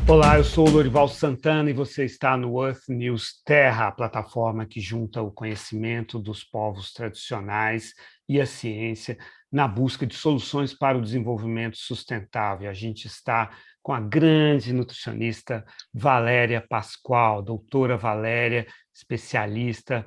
Olá, eu sou o Lorival Santana e você está no Earth News Terra, a plataforma que junta o conhecimento dos povos tradicionais e a ciência na busca de soluções para o desenvolvimento sustentável. A gente está com a grande nutricionista Valéria Pascoal, doutora Valéria, especialista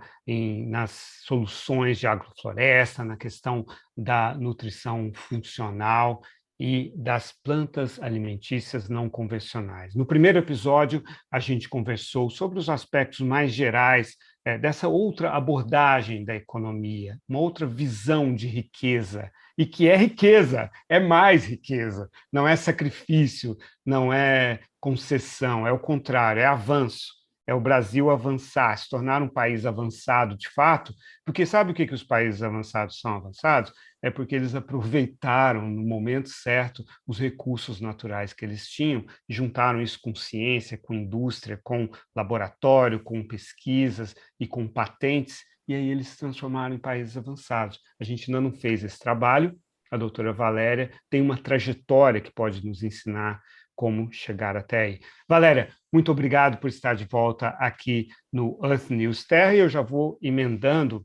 nas soluções de agrofloresta, na questão da nutrição funcional e das plantas alimentícias não convencionais. No primeiro episódio, a gente conversou sobre os aspectos mais gerais dessa outra abordagem da economia, uma outra visão de riqueza, e que é riqueza, é mais riqueza, não é sacrifício, não é concessão, é o contrário, é avanço. É o Brasil avançar, se tornar um país avançado de fato, porque sabe o que os países avançados são avançados? É porque eles aproveitaram no momento certo os recursos naturais que eles tinham, e juntaram isso com ciência, com indústria, com laboratório, com pesquisas e com patentes, e aí eles se transformaram em países avançados. A gente ainda não fez esse trabalho, a doutora Valéria tem uma trajetória que pode nos ensinar como chegar até aí. Valéria, muito obrigado por estar de volta aqui no Earth News Terra, e eu já vou emendando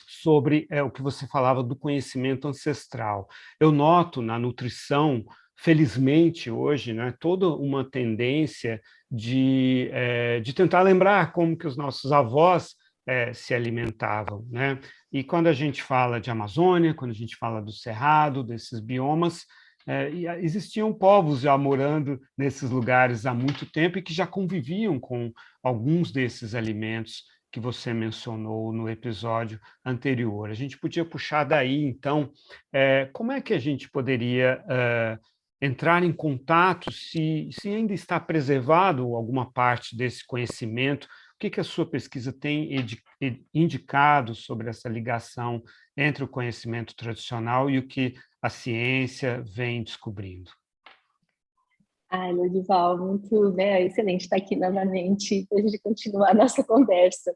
sobre o que você falava do conhecimento ancestral. Eu noto na nutrição, felizmente hoje, né, toda uma tendência de tentar lembrar como que os nossos avós se alimentavam, né? E quando a gente fala de Amazônia, quando a gente fala do Cerrado, desses biomas, existiam povos já morando nesses lugares há muito tempo e que já conviviam com alguns desses alimentos que você mencionou no episódio anterior. A gente podia puxar daí, então, como é que a gente poderia entrar em contato, se ainda está preservado alguma parte desse conhecimento, o que a sua pesquisa tem indicado sobre essa ligação entre o conhecimento tradicional e o que a ciência vem descobrindo? Ai, Lorival, muito, né, excelente estar aqui novamente para a gente continuar a nossa conversa.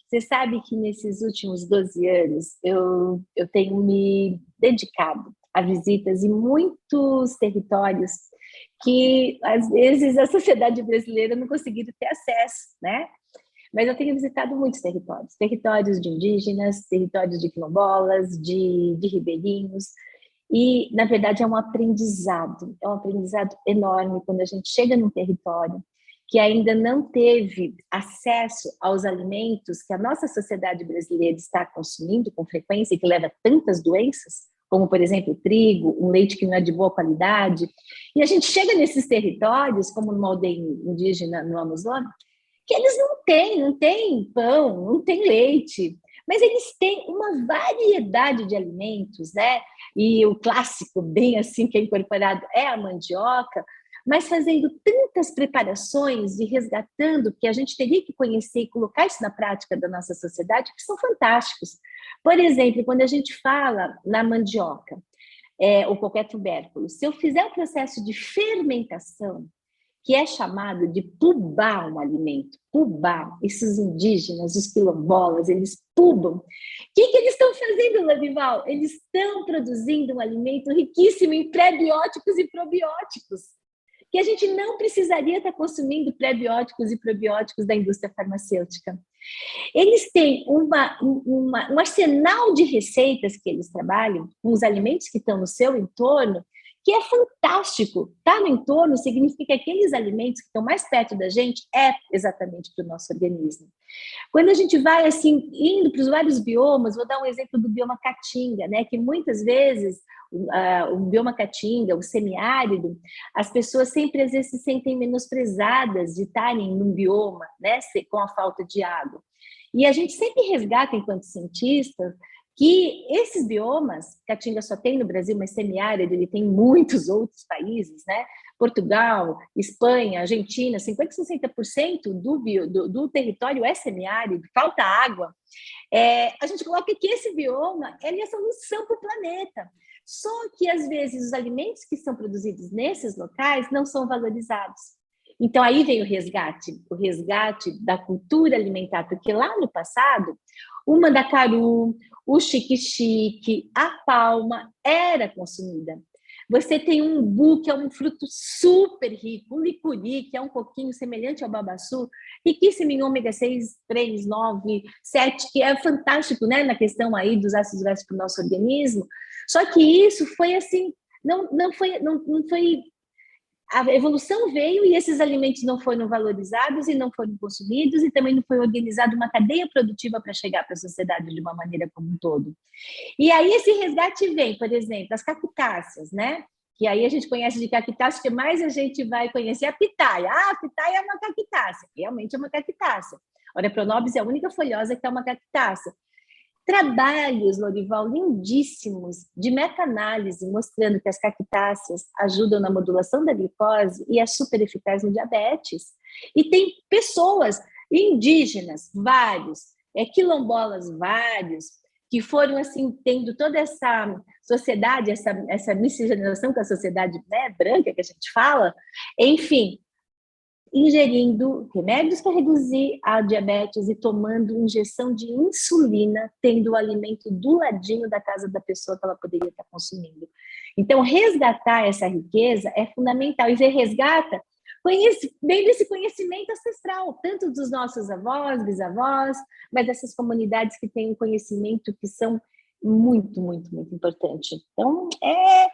Você sabe que nesses últimos 12 anos eu tenho me dedicado a visitas em muitos territórios que, às vezes, a sociedade brasileira não conseguiu ter acesso, né? Mas eu tenho visitado muitos territórios, territórios de indígenas, territórios de quilombolas, de ribeirinhos, e, na verdade, é um aprendizado enorme quando a gente chega num território que ainda não teve acesso aos alimentos que a nossa sociedade brasileira está consumindo com frequência e que leva a tantas doenças, como, por exemplo, o trigo, um leite que não é de boa qualidade. E a gente chega nesses territórios, como numa aldeia indígena no Amazonas, que eles não têm pão, não têm leite, mas eles têm uma variedade de alimentos, né? E o clássico, bem assim, que é incorporado é a mandioca, mas fazendo tantas preparações e resgatando, que a gente teria que conhecer e colocar isso na prática da nossa sociedade, que são fantásticos. Por exemplo, quando a gente fala na mandioca, ou qualquer tubérculo, se eu fizer o processo de fermentação, que é chamado de pubar um alimento. Pubar, esses indígenas, os quilombolas, eles pubam. O que eles estão fazendo, Lorival? Eles estão produzindo um alimento riquíssimo em pré-bióticos e probióticos, que a gente não precisaria estar consumindo pré-bióticos e probióticos da indústria farmacêutica. Eles têm um arsenal de receitas que eles trabalham com os alimentos que estão no seu entorno, que é fantástico. Estar no entorno significa que aqueles alimentos que estão mais perto da gente é exatamente para o nosso organismo. Quando a gente vai assim indo para os vários biomas, vou dar um exemplo do bioma Caatinga, né, que muitas vezes o bioma Caatinga, o semiárido, as pessoas sempre às vezes se sentem menosprezadas de estarem num bioma, né, com a falta de água. E a gente sempre resgata, enquanto cientistas, que esses biomas, Caatinga só tem no Brasil, mas semiárido, ele tem em muitos outros países, né? Portugal, Espanha, Argentina, 50% a 60% do território é semiárido, falta água. A gente coloca que esse bioma é a solução para o planeta. Só que, às vezes, os alimentos que são produzidos nesses locais não são valorizados. Então, aí vem o resgate da cultura alimentar, porque lá no passado, o mandacaru, o xique-xique, a palma era consumida. Você tem um umbu, que é um fruto super rico, um licuri, que é um pouquinho semelhante ao babaçu, riquíssimo em ômega 6, 3, 9, 7, que é fantástico, né, na questão aí dos ácidos graxos para o nosso organismo. Só que isso foi assim, não foi a evolução veio e esses alimentos não foram valorizados e não foram consumidos e também não foi organizada uma cadeia produtiva para chegar para a sociedade de uma maneira como um todo. E aí esse resgate vem, por exemplo, as cactáceas, né? Que aí a gente conhece de cactácea, que mais a gente vai conhecer a pitaia. Ah, a pitaia é uma cactácea. Realmente é uma cactácea. A Oreopronobis é a única folhosa que é uma cactácea. Trabalhos, Lorival, lindíssimos, de meta-análise, mostrando que as cactáceas ajudam na modulação da glicose e é super eficaz no diabetes. E tem pessoas indígenas, vários, quilombolas, vários, que foram assim tendo toda essa sociedade, essa miscigenação com a sociedade, né, branca que a gente fala, enfim, ingerindo remédios para reduzir a diabetes e tomando injeção de insulina, tendo o alimento do ladinho da casa da pessoa que ela poderia estar consumindo. Então, resgatar essa riqueza é fundamental. E você resgata bem desse conhecimento ancestral, tanto dos nossos avós, bisavós, mas dessas comunidades que têm um conhecimento que são muito, muito, muito importante. Então, é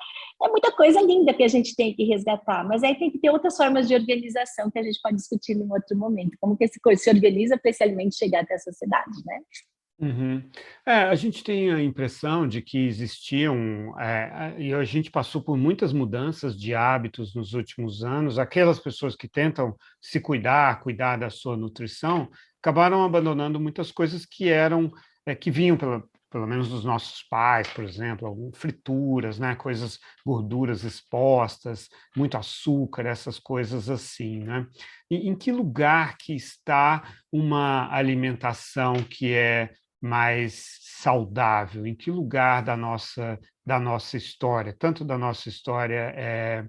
muita coisa linda que a gente tem que resgatar, mas aí tem que ter outras formas de organização que a gente pode discutir em outro momento. Como que esse coisa se organiza para esse alimento chegar até a sociedade, né? Uhum. A gente tem a impressão de que existiam, e a gente passou por muitas mudanças de hábitos nos últimos anos. Aquelas pessoas que tentam se cuidar da sua nutrição, acabaram abandonando muitas coisas que eram, que vinham pelo menos dos nossos pais, por exemplo, frituras, né, coisas, gorduras expostas, muito açúcar, essas coisas assim, né? E em que lugar que está uma alimentação que é mais saudável? Em que lugar da nossa história, tanto da nossa história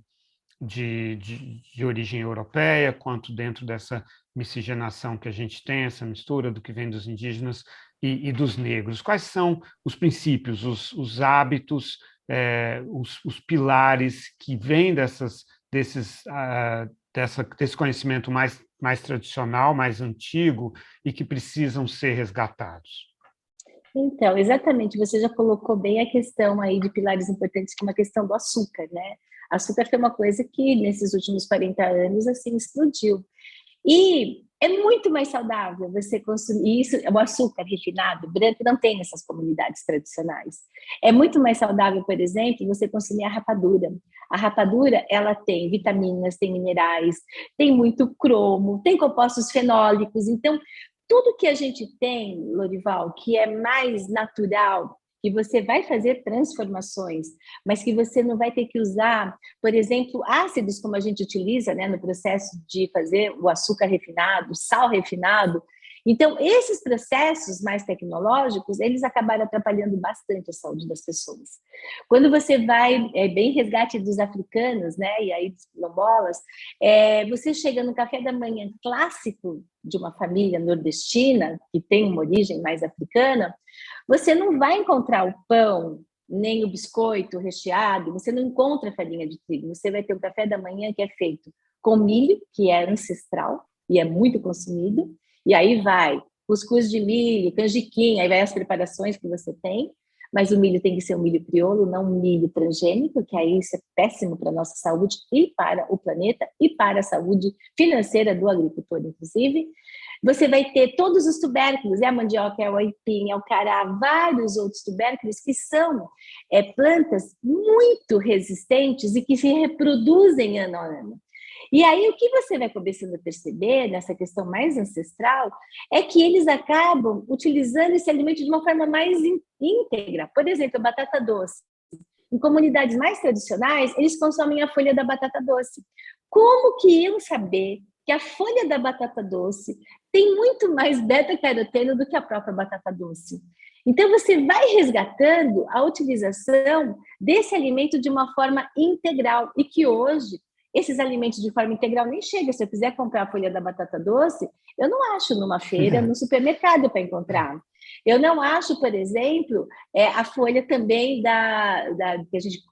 de origem europeia, quanto dentro dessa miscigenação que a gente tem, essa mistura do que vem dos indígenas e dos negros? Quais são os princípios, os hábitos, os pilares que vêm desse conhecimento mais tradicional, mais antigo, e que precisam ser resgatados? Então, exatamente, você já colocou bem a questão aí de pilares importantes, que é uma questão do açúcar, né? Açúcar foi uma coisa que nesses últimos 40 anos assim explodiu. E é muito mais saudável você consumir isso. O açúcar refinado, branco, não tem nessas comunidades tradicionais. É muito mais saudável, por exemplo, você consumir a rapadura. A rapadura, ela tem vitaminas, tem minerais, tem muito cromo, tem compostos fenólicos. Então, tudo que a gente tem, Lorival, que é mais natural, que você vai fazer transformações, mas que você não vai ter que usar, por exemplo, ácidos como a gente utiliza, né, no processo de fazer o açúcar refinado, sal refinado. Então, esses processos mais tecnológicos, eles acabaram atrapalhando bastante a saúde das pessoas. Quando você vai, bem resgate dos africanos, né, e aí dos quilombolas, você chega no café da manhã clássico de uma família nordestina, que tem uma origem mais africana, você não vai encontrar o pão, nem o biscoito recheado, você não encontra farinha de trigo, você vai ter um café da manhã que é feito com milho, que é ancestral e é muito consumido, e aí vai cuscuz de milho, canjiquinha, aí vai as preparações que você tem, mas o milho tem que ser um milho crioulo, não um milho transgênico, que aí isso é péssimo para a nossa saúde e para o planeta e para a saúde financeira do agricultor, inclusive. Você vai ter todos os tubérculos, a mandioca, o aipim, o cará, vários outros tubérculos que são plantas muito resistentes e que se reproduzem ano a ano. E aí, o que você vai começando a perceber nessa questão mais ancestral é que eles acabam utilizando esse alimento de uma forma mais íntegra. Por exemplo, a batata doce. Em comunidades mais tradicionais, eles consomem a folha da batata doce. Como que iam saber que a folha da batata doce tem muito mais beta-caroteno do que a própria batata doce? Então, você vai resgatando a utilização desse alimento de uma forma integral e que hoje esses alimentos de forma integral nem chegam. Se eu quiser comprar a folha da batata doce, eu não acho numa feira, no supermercado para encontrar. Eu não acho, por exemplo, a folha também que a gente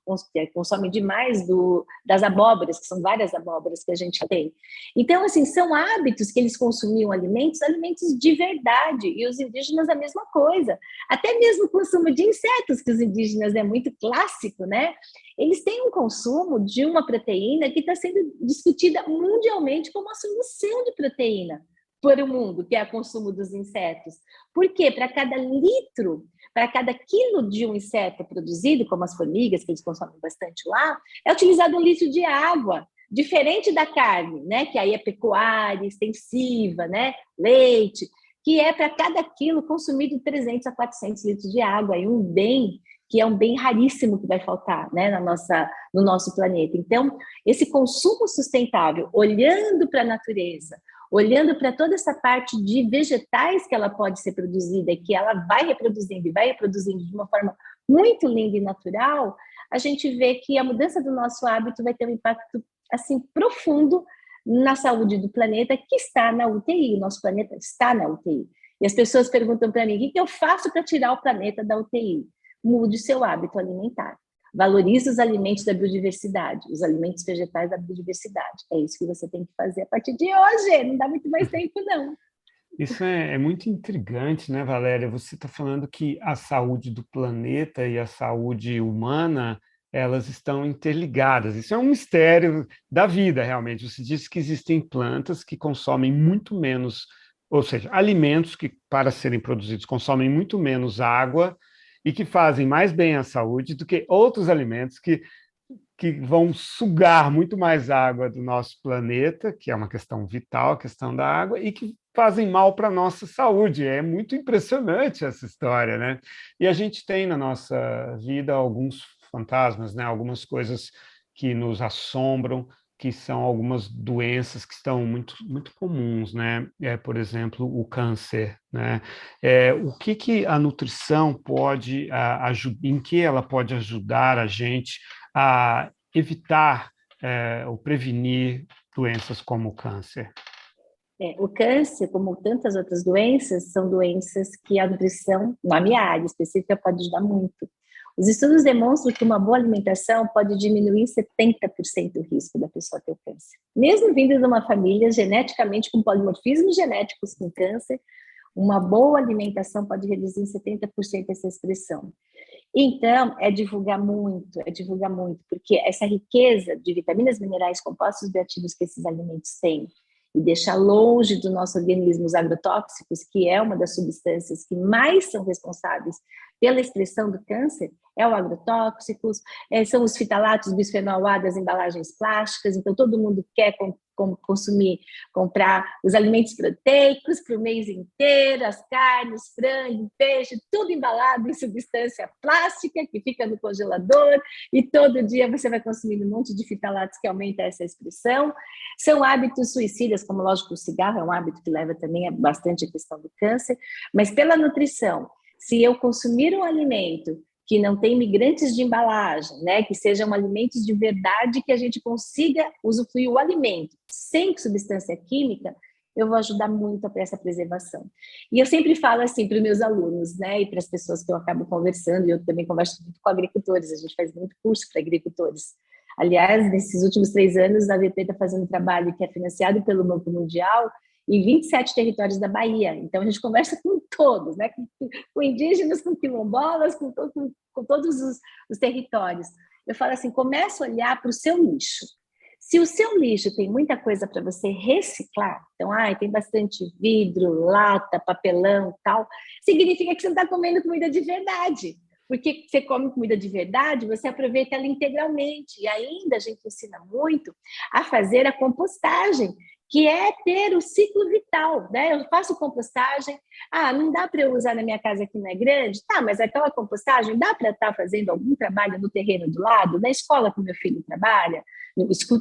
consome demais das abóboras, que são várias abóboras que a gente tem. Então, assim, são hábitos que eles consumiam alimentos de verdade, e os indígenas a mesma coisa. Até mesmo o consumo de insetos, que os indígenas é muito clássico, né? Eles têm um consumo de uma proteína que está sendo discutida mundialmente como a solução de proteína para o mundo, que é o consumo dos insetos. Por quê? Para cada quilo de um inseto produzido, como as formigas, que eles consomem bastante lá, é utilizado 1 litro de água, diferente da carne, né? Que aí é pecuária, extensiva, né? Leite, que é para cada quilo consumido 300 a 400 litros de água, e um bem que é um bem raríssimo que vai faltar, né, no nosso planeta. Então, esse consumo sustentável, olhando para a natureza, olhando para toda essa parte de vegetais que ela pode ser produzida e que ela vai reproduzindo de uma forma muito linda e natural, a gente vê que a mudança do nosso hábito vai ter um impacto assim profundo na saúde do planeta, que está na UTI. O nosso planeta está na UTI. E as pessoas perguntam para mim: o que eu faço para tirar o planeta da UTI? Mude seu hábito alimentar. Valorize os alimentos da biodiversidade, os alimentos vegetais da biodiversidade. É isso que você tem que fazer a partir de hoje. Não dá muito mais tempo, não. Isso é muito intrigante, né, Valéria? Você está falando que a saúde do planeta e a saúde humana, elas estão interligadas. Isso é um mistério da vida, realmente. Você disse que existem plantas que consomem muito menos, ou seja, alimentos que, para serem produzidos, consomem muito menos água e que fazem mais bem à saúde do que outros alimentos que vão sugar muito mais água do nosso planeta, que é uma questão vital, a questão da água, e que fazem mal para a nossa saúde. É muito impressionante essa história, né? E a gente tem na nossa vida alguns fantasmas, né? Algumas coisas que nos assombram, que são algumas doenças que estão muito comuns, né? Por exemplo, o câncer, né? O que a nutrição pode ajudar, em que ela pode ajudar a gente a evitar ou prevenir doenças como o câncer? O câncer, como tantas outras doenças, são doenças que a nutrição, na minha área específica, pode ajudar muito. Os estudos demonstram que uma boa alimentação pode diminuir 70% o risco da pessoa ter o câncer. Mesmo vindo de uma família geneticamente com polimorfismos genéticos com câncer, uma boa alimentação pode reduzir em 70% essa expressão. Então, é divulgar muito, porque essa riqueza de vitaminas, minerais, compostos bioativos que esses alimentos têm, e deixar longe do nosso organismo os agrotóxicos, que é uma das substâncias que mais são responsáveis pela expressão do câncer, é o agrotóxicos, são os fitalatos, bisfenol A das embalagens plásticas. Então todo mundo quer comprar os alimentos proteicos para o mês inteiro, as carnes, frango, peixe, tudo embalado em substância plástica que fica no congelador, e todo dia você vai consumindo um monte de fitalatos que aumenta essa expressão. São hábitos suicidas, como lógico o cigarro é um hábito que leva também bastante a questão do câncer, mas pela nutrição, se eu consumir um alimento que não tem migrantes de embalagem, né, que sejam alimentos de verdade, que a gente consiga usufruir o alimento sem substância química, eu vou ajudar muito para essa preservação. E eu sempre falo assim para os meus alunos, né, e para as pessoas que eu acabo conversando, e eu também converso muito com agricultores, a gente faz muito curso para agricultores. Aliás, nesses últimos 3 anos, a VP está fazendo um trabalho que é financiado pelo Banco Mundial em 27 territórios da Bahia. Então, a gente conversa com todos, né? Com indígenas, com quilombolas, com todos os territórios. Eu falo assim, começa a olhar para o seu lixo. Se o seu lixo tem muita coisa para você reciclar, então, tem bastante vidro, lata, papelão, tal, significa que você não está comendo comida de verdade. Porque você come comida de verdade, você aproveita ela integralmente. E ainda a gente ensina muito a fazer a compostagem, que é ter o ciclo vital, né? Eu faço compostagem, não dá para eu usar na minha casa que não é grande? Tá, mas aquela compostagem dá para estar fazendo algum trabalho no terreno do lado, na escola que o meu filho trabalha,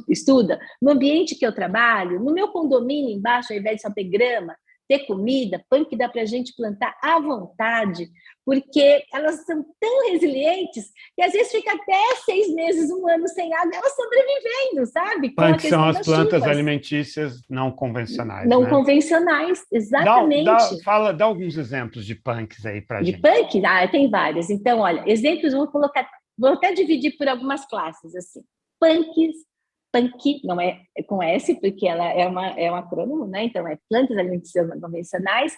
estuda, no ambiente que eu trabalho, no meu condomínio embaixo, ao invés de só ter grama, ter comida, punk dá para a gente plantar à vontade, porque elas são tão resilientes que às vezes fica até 6 meses, 1 ano sem água, elas sobrevivendo, sabe? Com a Punk são questão as das plantas chuvas. alimentícias não convencionais, Não né? convencionais, exatamente. Dá alguns exemplos de punks aí para De gente. punk? Ah, tem vários. Então, olha, exemplos, vou até dividir por algumas classes, assim. Punks, punk, não é com S, porque ela é um acrônimo, né? Então, é plantas alimentícias não convencionais.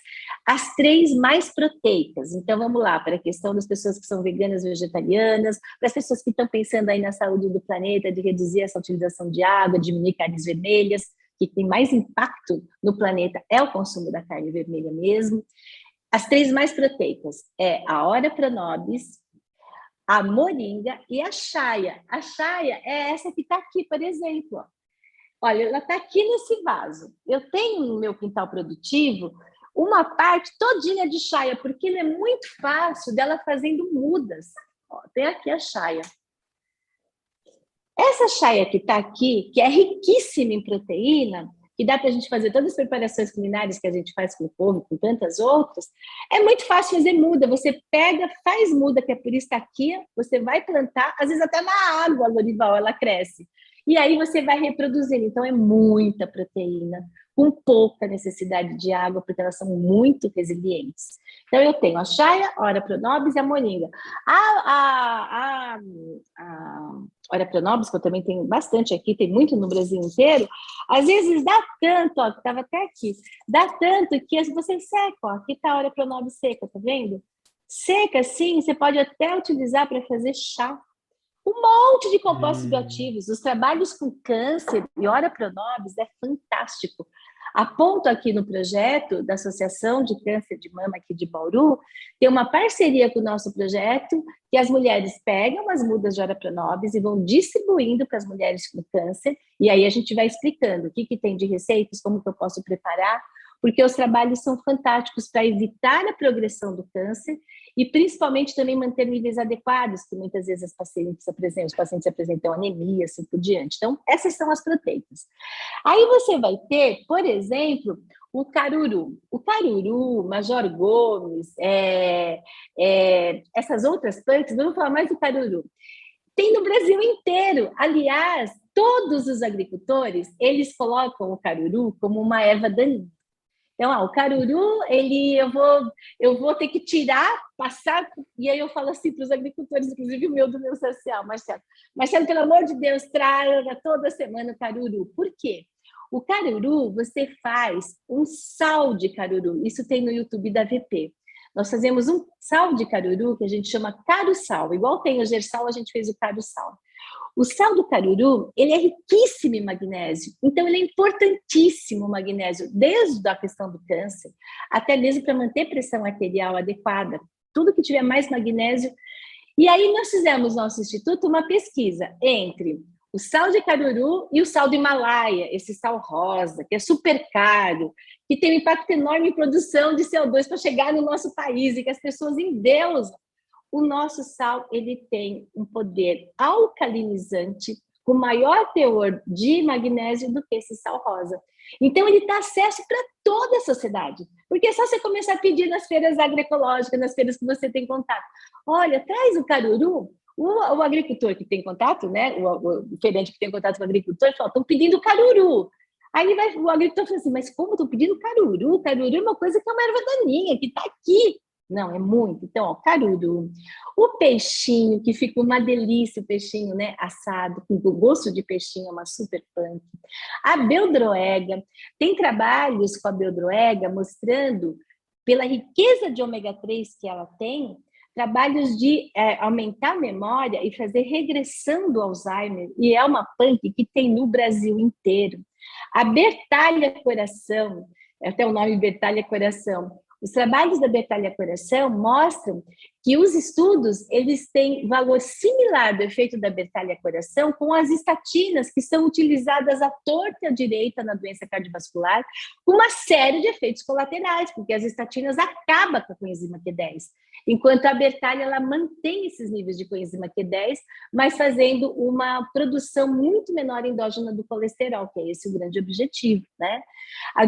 As 3 mais proteicas. Então, vamos lá, para a questão das pessoas que são veganas, vegetarianas, para as pessoas que estão pensando aí na saúde do planeta, de reduzir essa utilização de água, diminuir carnes vermelhas, que tem mais impacto no planeta é o consumo da carne vermelha mesmo. As 3 mais proteicas é a Ora pronobis, a moringa e a chaia. A chaia é essa que está aqui, por exemplo. Olha, ela está aqui nesse vaso. Eu tenho no meu quintal produtivo uma parte todinha de chaia, porque ele é muito fácil dela fazendo mudas. Ó, tem aqui a chaia. Essa chaia que está aqui, que é riquíssima em proteína, que dá para a gente fazer todas as preparações culinárias que a gente faz com o povo, com tantas outras, é muito fácil fazer muda. Você pega, faz muda, que é por isso que aqui você vai plantar, às vezes até na água, a Lorival, ela cresce. E aí você vai reproduzindo. Então, é muita proteína, com pouca necessidade de água, porque elas são muito resilientes. Então, eu tenho a chaia, a Ora pronobis e a moringa. A Ora pronobis, que eu também tenho bastante aqui, tem muito no Brasil inteiro, às vezes dá tanto, ó, que estava até aqui, dá tanto que você seca, ó, aqui está a Ora pronobis seca, tá vendo? Seca, sim, você pode até utilizar para fazer chá. Um monte de compostos bioativos. Os trabalhos com câncer e Ora pronobis é fantástico. Aponto aqui no projeto da Associação de Câncer de Mama aqui de Bauru, tem uma parceria com o nosso projeto, que as mulheres pegam as mudas de Ora pronobis e vão distribuindo para as mulheres com câncer, e aí a gente vai explicando o que tem de receitas, como que eu posso preparar, porque os trabalhos são fantásticos para evitar a progressão do câncer e principalmente também manter níveis adequados, que muitas vezes os pacientes apresentam anemia, assim por diante. Então, essas são as proteínas. Aí você vai ter, por exemplo, o caruru. O caruru, Major Gomes, essas outras plantas, vamos falar mais do caruru. Tem no Brasil inteiro. Aliás, todos os agricultores, eles colocam o caruru como uma erva daninha. Então, o caruru, eu vou ter que tirar, passar, e aí eu falo assim para os agricultores, inclusive o meu do meu social, Marcelo, pelo amor de Deus, traga toda semana o caruru. Por quê? O caruru, você faz um sal de caruru, isso tem no YouTube da VP. Nós fazemos um sal de caruru que a gente chama caruçal, igual tem o gersal, a gente fez o caruçal. O sal do caruru, ele é riquíssimo em magnésio, então ele é importantíssimo o magnésio, desde a questão do câncer, até mesmo para manter pressão arterial adequada, tudo que tiver mais magnésio. E aí nós fizemos no nosso instituto uma pesquisa entre o sal de caruru e o sal do Himalaia, esse sal rosa, que é super caro, que tem um impacto enorme em produção de CO2 para chegar no nosso país e que as pessoas endeusam. O nosso sal, ele tem um poder alcalinizante com maior teor de magnésio do que esse sal rosa. Então, ele dá acesso para toda a sociedade, porque é só você começar a pedir nas feiras agroecológicas, nas feiras que você tem contato. Olha, traz o caruru, o agricultor que tem contato, né? O feirante que tem contato com o agricultor, fala, estão pedindo caruru. Aí o agricultor fala assim, mas como estão pedindo caruru? Caruru é uma coisa que é uma erva daninha, que está aqui. Não, é muito. Então, ó, caruru, o peixinho, que fica uma delícia, o peixinho, né, assado, com gosto de peixinho, é uma super punk. A beldroega, tem trabalhos com a beldroega mostrando, pela riqueza de ômega 3 que ela tem, trabalhos de aumentar a memória e fazer regressão do Alzheimer, e é uma punk que tem no Brasil inteiro. A Bertalha Coração, até o nome Bertalha Coração, os trabalhos da Bertalha Coração mostram que os estudos eles têm valor similar do efeito da Bertalha Coração com as estatinas que são utilizadas à torta e à direita na doença cardiovascular, com uma série de efeitos colaterais, porque as estatinas acabam com a coenzima Q10. enquanto a Bertalha ela mantém esses níveis de coenzima Q10, mas fazendo uma produção muito menor endógena do colesterol, que é esse o grande objetivo, né?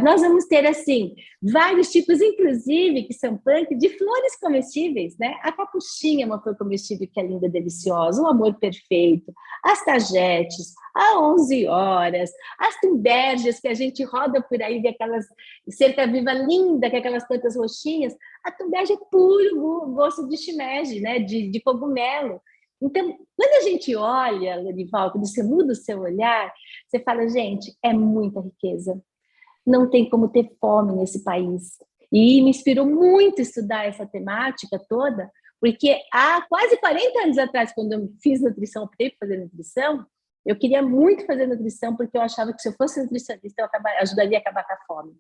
Nós vamos ter, assim, vários tipos, inclusive, que são punk, de flores comestíveis, né? A capuchinha é uma flor comestível que é linda, deliciosa, o amor perfeito, as tagetes, a 11 horas, as tumbergias que a gente roda por aí, vê aquelas cerca-viva linda, com aquelas plantas roxinhas, a tumbergia é puro gosto de shimeji, né? De cogumelo. Então, quando a gente olha, Lorival, quando você muda o seu olhar, você fala, gente, é muita riqueza. Não tem como ter fome nesse país. E me inspirou muito estudar essa temática toda, porque há quase 40 anos atrás, quando eu fiz nutrição, optei por fazer nutrição, eu queria muito fazer nutrição, porque eu achava que se eu fosse nutricionista, eu ajudaria a acabar com a fome.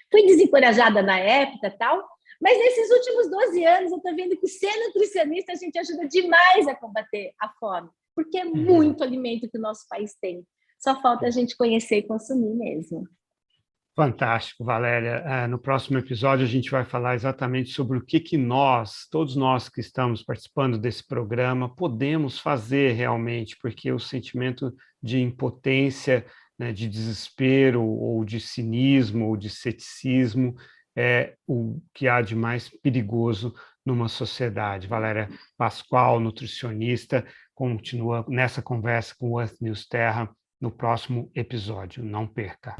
Fui desencorajada na época tal, mas nesses últimos 12 anos eu estou vendo que ser nutricionista a gente ajuda demais a combater a fome, porque é muito alimento que o nosso país tem. Só falta a gente conhecer e consumir mesmo. Fantástico, Valéria. No próximo episódio, a gente vai falar exatamente sobre o que nós, todos nós que estamos participando desse programa, podemos fazer realmente, porque o sentimento de impotência, né, de desespero, ou de cinismo, ou de ceticismo, é o que há de mais perigoso numa sociedade. Valéria Pascoal, nutricionista, continua nessa conversa com o Earth News Terra no próximo episódio. Não perca!